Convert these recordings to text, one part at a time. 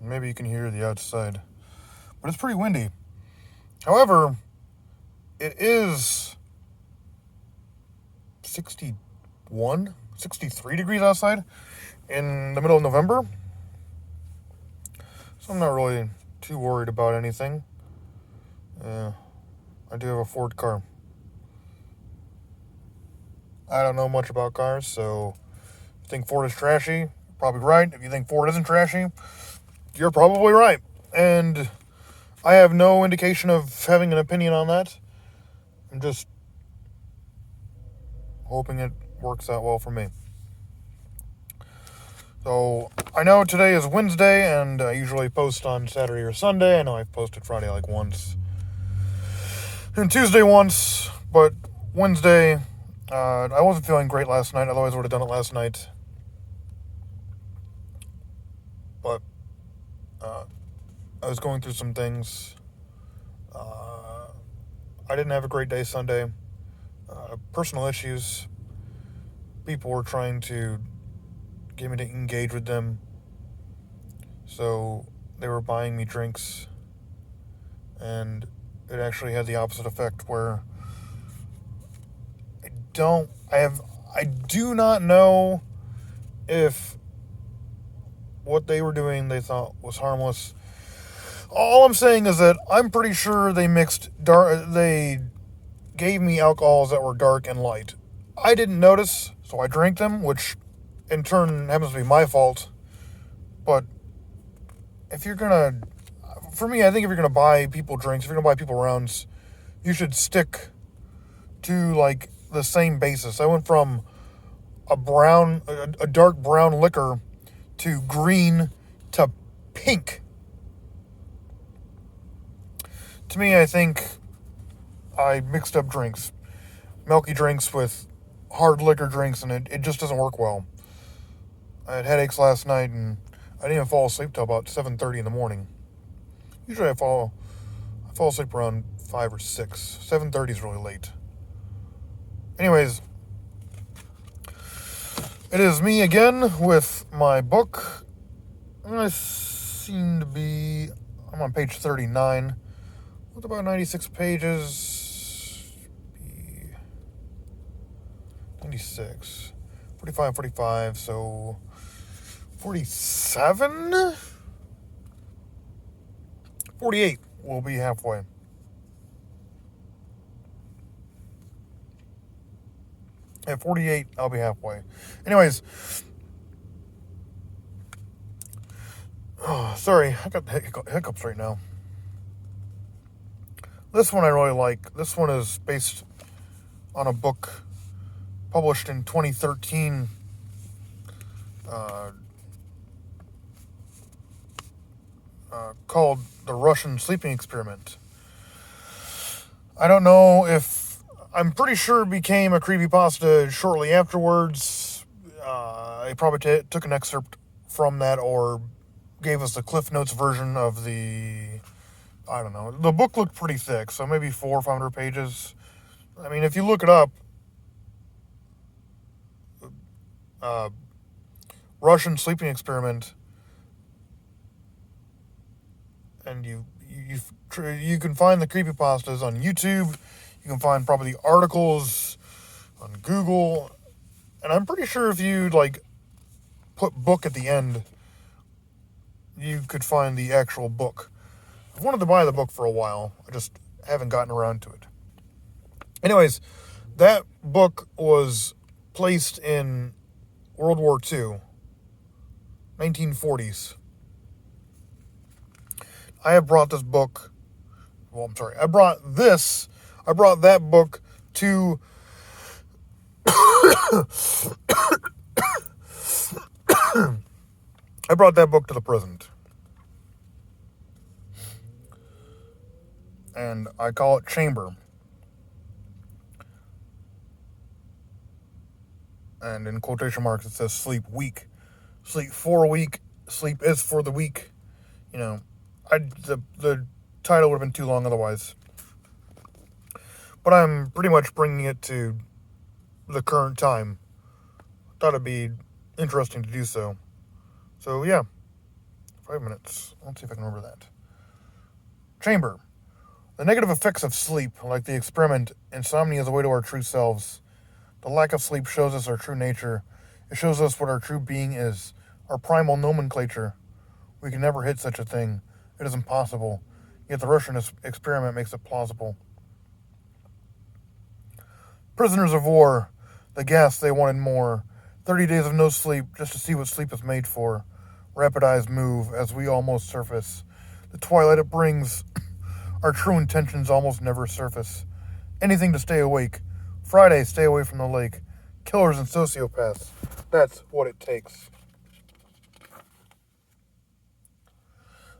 Maybe you can hear the outside. But it's pretty windy. However, it is 61, 63 degrees outside in the middle of November. So I'm not really too worried about anything. I do have a Ford car. I don't know much about cars, so if you think Ford is trashy, you're probably right. If you think Ford isn't trashy, you're probably right. And I have no indication of having an opinion on that. I'm just hoping it works out well for me. So I know today is Wednesday, and I usually post on Saturday or Sunday. I know I've posted Friday like once, and Tuesday once, but Wednesday, I wasn't feeling great last night. Otherwise, I would have done it last night. But I was going through some things. I didn't have a great day Sunday. Personal issues. People were trying to get me to engage with them. So they were buying me drinks. And it actually had the opposite effect where I do not know if what they were doing they thought was harmless. All I'm saying is that I'm pretty sure they gave me alcohols that were dark and light. I didn't notice, so I drank them, which in turn happens to be my fault. But if you're gonna, for me, I think if you're gonna buy people drinks, if you're gonna buy people rounds, you should stick to like the same basis. I went from a dark brown liquor to green to pink. To me, I think I mixed up drinks. Milky drinks with hard liquor drinks, and it just doesn't work well. I had headaches last night, and I didn't even fall asleep till about 7:30 in the morning. Usually I fall asleep around 5 or 6. 7:30 is really late. Anyways, it is me again with my book. I'm on page 39 with about 96 pages. 96, 45, 45, so 47? 48 will be halfway. At 48, I'll be halfway. Anyways, sorry, I got hiccups right now. This one I really like. This one is based on a book published in 2013 called The Russian Sleeping Experiment. I don't know if... I'm pretty sure it became a creepypasta shortly afterwards. I probably took an excerpt from that or gave us the Cliff Notes version of the... I don't know. The book looked pretty thick, so maybe 400 or 500 pages. I mean, if you look it up, Russian Sleeping Experiment, and you can find the creepypastas on YouTube. You can find probably the articles on Google, and I'm pretty sure if you like put book at the end, you could find the actual book. I've wanted to buy the book for a while. I just haven't gotten around to it. Anyways, that book was placed in World War II, 1940s. I have brought this book, I brought that book to I brought that book to the present. And I call it Chamber. And in quotation marks it says sleep weak. Sleep for a week. Sleep is for the weak. You know, the title would have been too long otherwise. But I'm pretty much bringing it to the current time. Thought it'd be interesting to do so. So yeah, 5 minutes. Let's see if I can remember that. Chamber. The negative effects of sleep, like the experiment, insomnia is the way to our true selves. The lack of sleep shows us our true nature. It shows us what our true being is, our primal nomenclature. We can never hit such a thing. It is impossible. Yet the Russian experiment makes it plausible. Prisoners of war. The gas they wanted more. 30 days of no sleep just to see what sleep is made for. Rapid eyes move as we almost surface. The twilight it brings, our true intentions almost never surface. Anything to stay awake. Friday, stay away from the lake. Killers and sociopaths. That's what it takes.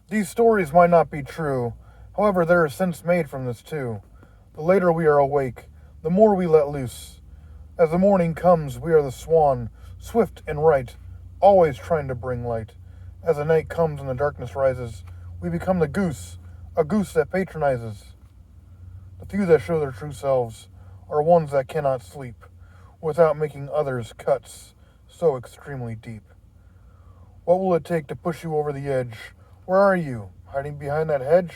These stories might not be true. However, there is sense made from this too. The later we are awake, the more we let loose. As the morning comes, we are the swan, swift and right, always trying to bring light. As the night comes and the darkness rises, we become the goose, a goose that patronizes. The few that show their true selves are ones that cannot sleep, without making others cuts so extremely deep. What will it take to push you over the edge? Where are you? Hiding behind that hedge?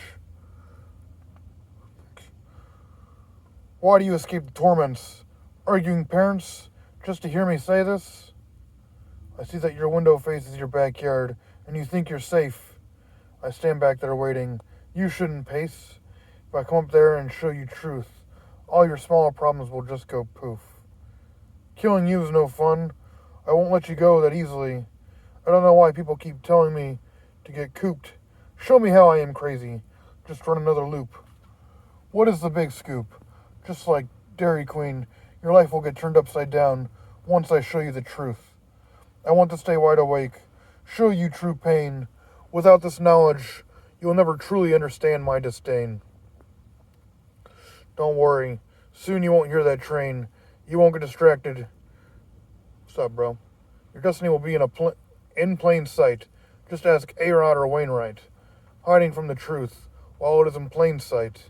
Why do you escape the torments? Arguing parents, just to hear me say this? I see that your window faces your backyard, and you think you're safe. I stand back there waiting. You shouldn't pace. If I come up there and show you truth, all your smaller problems will just go poof. Killing you is no fun. I won't let you go that easily. I don't know why people keep telling me to get cooped. Show me how I am crazy. Just run another loop. What is the big scoop? Just like Dairy Queen, your life will get turned upside down once I show you the truth. I want to stay wide awake, show you true pain. Without this knowledge, you will never truly understand my disdain. Don't worry, soon you won't hear that train. You won't get distracted. What's up, bro? Your destiny will be in plain sight. Just ask A-Rod or Wainwright. Hiding from the truth, while it is in plain sight.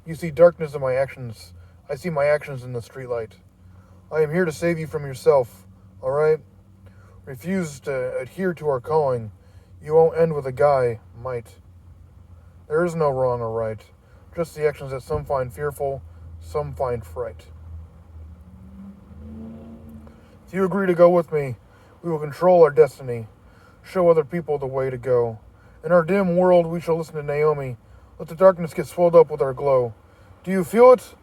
You see darkness in my actions. I see my actions in the streetlight. I am here to save you from yourself, alright? Refuse to adhere to our calling. You won't end with a guy, might. There is no wrong or right. Just the actions that some find fearful, some find fright. If you agree to go with me, we will control our destiny. Show other people the way to go. In our dim world, we shall listen to Naomi. Let the darkness get swelled up with our glow. Do you feel it?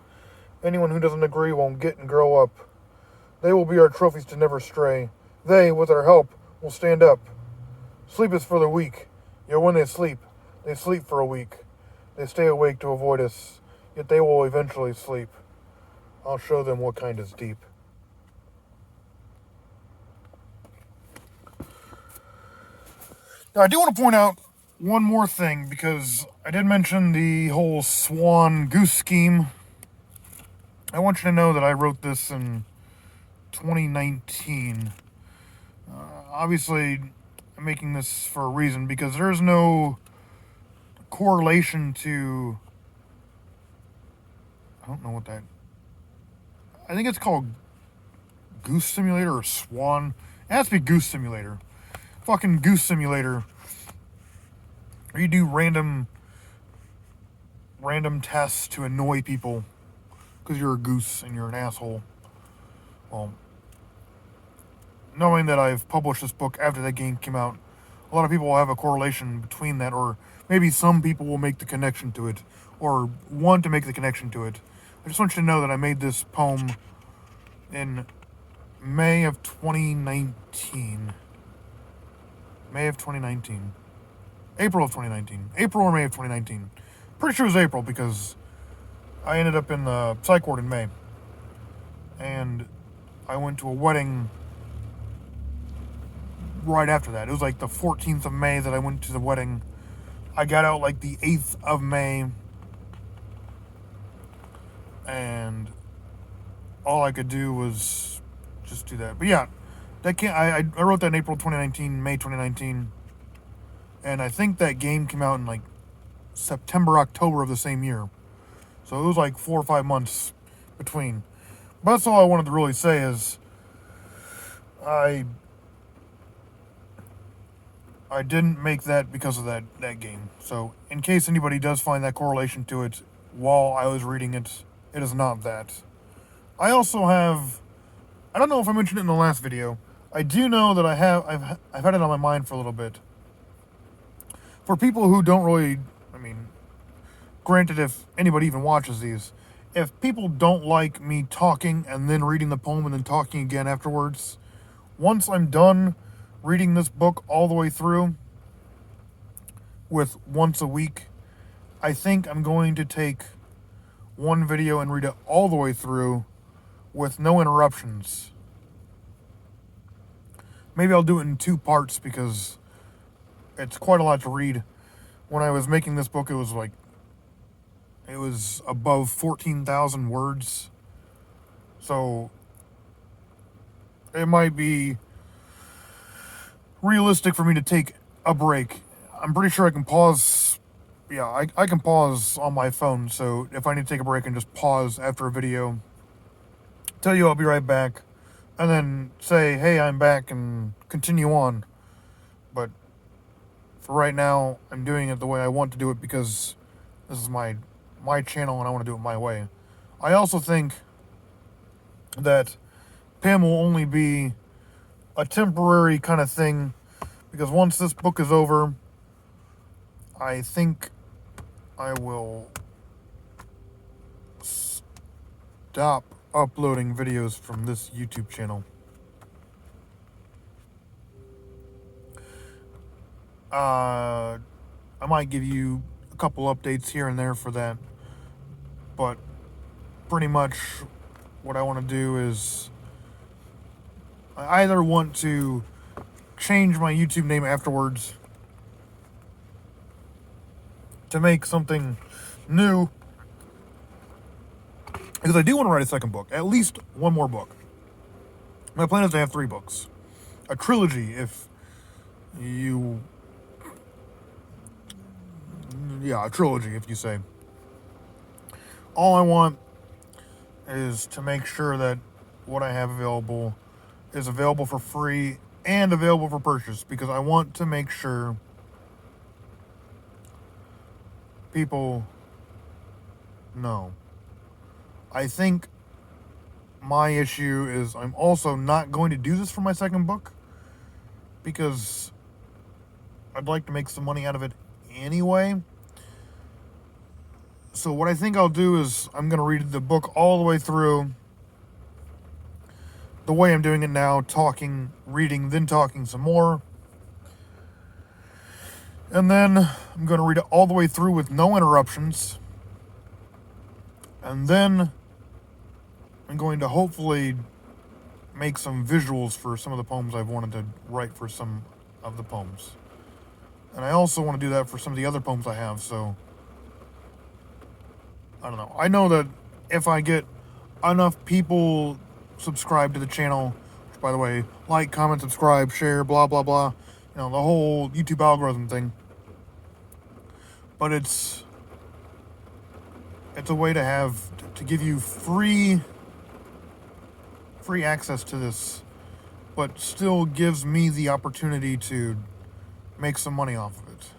Anyone who doesn't agree won't get and grow up. They will be our trophies to never stray. They, with our help, will stand up. Sleep is for the weak. Yet when they sleep for a week. They stay awake to avoid us, yet they will eventually sleep. I'll show them what kind is deep. Now, I do want to point out one more thing, because I did mention the whole swan goose scheme. I want you to know that I wrote this in 2019. Obviously, I'm making this for a reason, because there's no correlation to... I don't know what that... I think it's called Goose Simulator or Swan. It has to be Goose Simulator. Fucking Goose Simulator. Or you do random tests to annoy people because you're a goose and you're an asshole. Well, knowing that I've published this book after that game came out, a lot of people will have a correlation between that, or maybe some people will make the connection to it, or want to make the connection to it. I just want you to know that I made this poem in May of 2019. April of 2019. April or May of 2019. Pretty sure it was April, because I ended up in the psych ward in May. And I went to a wedding right after that. It was like the 14th of May that I went to the wedding. I got out like the 8th of May. And all I could do was just do that. But yeah, I wrote that in April 2019, May 2019. And I think that game came out in like September, October of the same year. So it was like 4 or 5 months between. But that's all I wanted to really say is I I didn't make that because of that game. So, in case anybody does find that correlation to it while I was reading it, it is not that. I also have, I don't know if I mentioned it in the last video. I do know that I've had it on my mind for a little bit. For people who don't really, I mean, granted, if anybody even watches these, if people don't like me talking and then reading the poem and then talking again afterwards, once I'm done reading this book all the way through with once a week, I think I'm going to take one video and read it all the way through with no interruptions. Maybe I'll do it in 2 parts because it's quite a lot to read. When I was making this book, it was above 14,000 words. So it might be realistic for me to take a break. I'm pretty sure I can pause. Yeah, I can pause on my phone. So if I need to take a break and just pause after a video, tell you I'll be right back, and then say, hey, I'm back, and continue on. But for right now, I'm doing it the way I want to do it because this is my channel and I want to do it my way. I also think that P.i.M will only be a temporary kind of thing because once this book is over, I think I will stop uploading videos from this YouTube channel. I might give you a couple updates here and there for that, but pretty much what I want to do is I either want to change my YouTube name afterwards to make something new, because I do want to write a second book, at least one more book. My plan is to have 3 books, a trilogy a trilogy if you say. All I want is to make sure that what I have available is available for free and available for purchase, because I want to make sure people know. I think my issue is I'm also not going to do this for my second book because I'd like to make some money out of it anyway. So what I think I'll do is I'm going to read the book all the way through the way I'm doing it now, talking, reading, then talking some more. And then I'm going to read it all the way through with no interruptions. And then I'm going to hopefully make some visuals for some of the poems I've wanted to write for some of the poems. And I also want to do that for some of the other poems I have, so I don't know. I know that if I get enough people subscribe to the channel, which, by the way, like, comment, subscribe, share, blah, blah, blah, the whole YouTube algorithm thing. But it's a way to give you free access to this, but still gives me the opportunity to make some money off of it.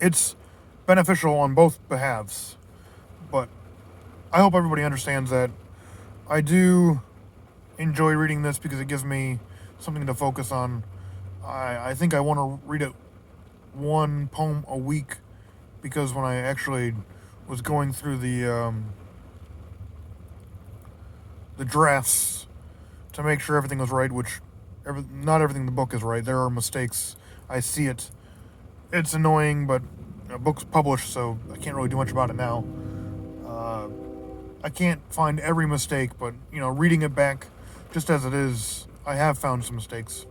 It's beneficial on both behalves, but I hope everybody understands that I do enjoy reading this because it gives me something to focus on. I think I want to read it 1 poem a week, because when I actually was going through the drafts to make sure everything was right, which not everything in the book is right. There are mistakes. I see it. It's annoying, but a book's published, so I can't really do much about it now. I can't find every mistake, but, reading it back just as it is, I have found some mistakes.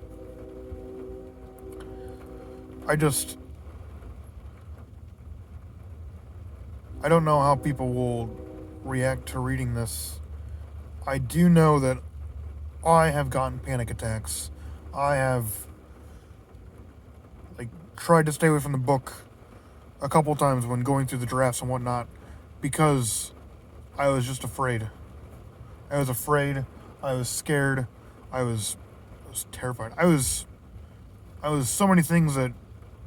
I don't know how people will react to reading this. I do know that I have gotten panic attacks. I have, tried to stay away from the book a couple times when going through the drafts and whatnot, because I was just afraid. I was afraid. I was scared. I was terrified. I so many things that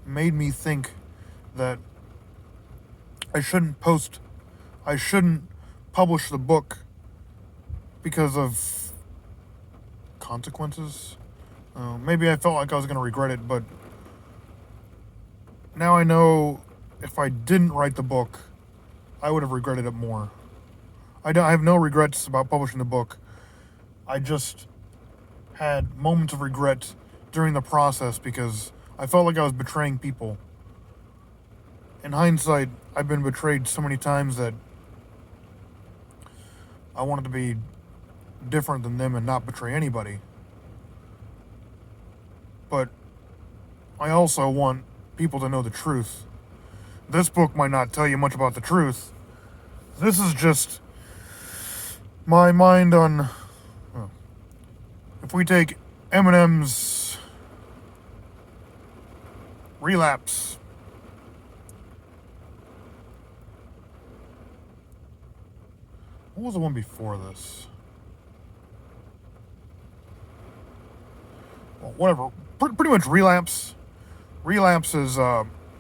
made me think that I shouldn't publish the book because of consequences. Maybe I felt like I was going to regret it, but now I know if I didn't write the book, I would have regretted it more. I have no regrets about publishing the book. I just had moments of regret during the process because I felt like I was betraying people. In hindsight, I've been betrayed so many times that I wanted to be different than them and not betray anybody. But I also want people to know the truth. This book might not tell you much about the truth. This is just my mind on... If we take Eminem's Relapse, what was the one before this? Well, whatever. Pretty much Relapse. Relapse is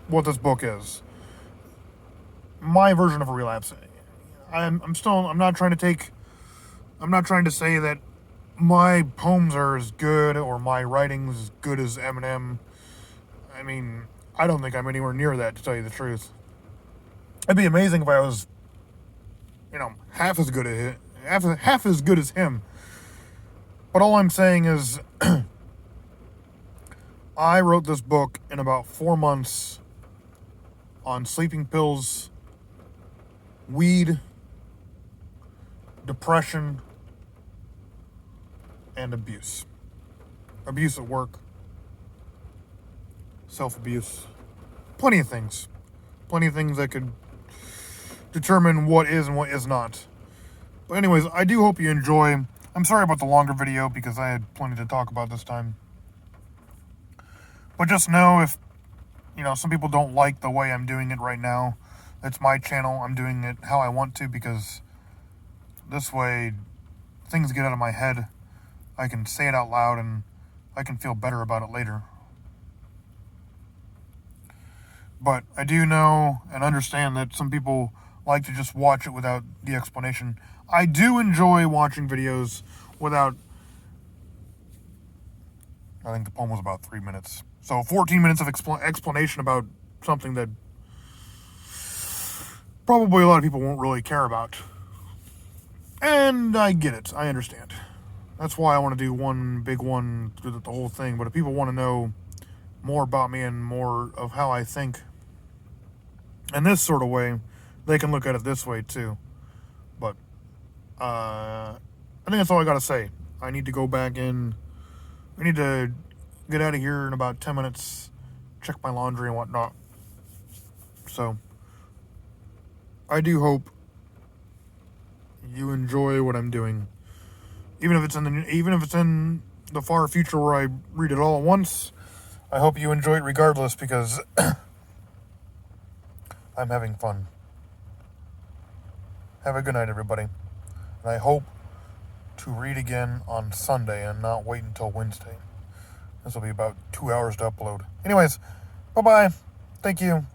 what this book is. My version of a relapse. I'm not trying to say that my poems are as good or my writing's as good as Eminem. I mean, I don't think I'm anywhere near that, to tell you the truth. It'd be amazing if I was, half as good as him. But all I'm saying is, I wrote this book in about 4 months on sleeping pills, weed, depression, and abuse. Abuse at work, self-abuse, plenty of things. Plenty of things that could determine what is and what is not. But anyways, I do hope you enjoy. I'm sorry about the longer video because I had plenty to talk about this time. But just know if, some people don't like the way I'm doing it right now, it's my channel. I'm doing it how I want to because this way things get out of my head. I can say it out loud and I can feel better about it later. But I do know and understand that some people like to just watch it without the explanation. I do enjoy watching videos without... I think the poem was about 3 minutes. So 14 minutes of explanation about something that probably a lot of people won't really care about. And I get it. I understand. That's why I want to do one big one through the whole thing. But if people want to know more about me and more of how I think in this sort of way, they can look at it this way too. But I think that's all I got to say. I need to go back in. We need to get out of here in about 10 minutes, check my laundry and whatnot. So I do hope you enjoy what I'm doing. Even if it's in the far future where I read it all at once, I hope you enjoy it regardless because I'm having fun. Have a good night, everybody. And I hope to read again on Sunday and not wait until Wednesday. This will be about 2 hours to upload. Anyways, bye-bye. Thank you.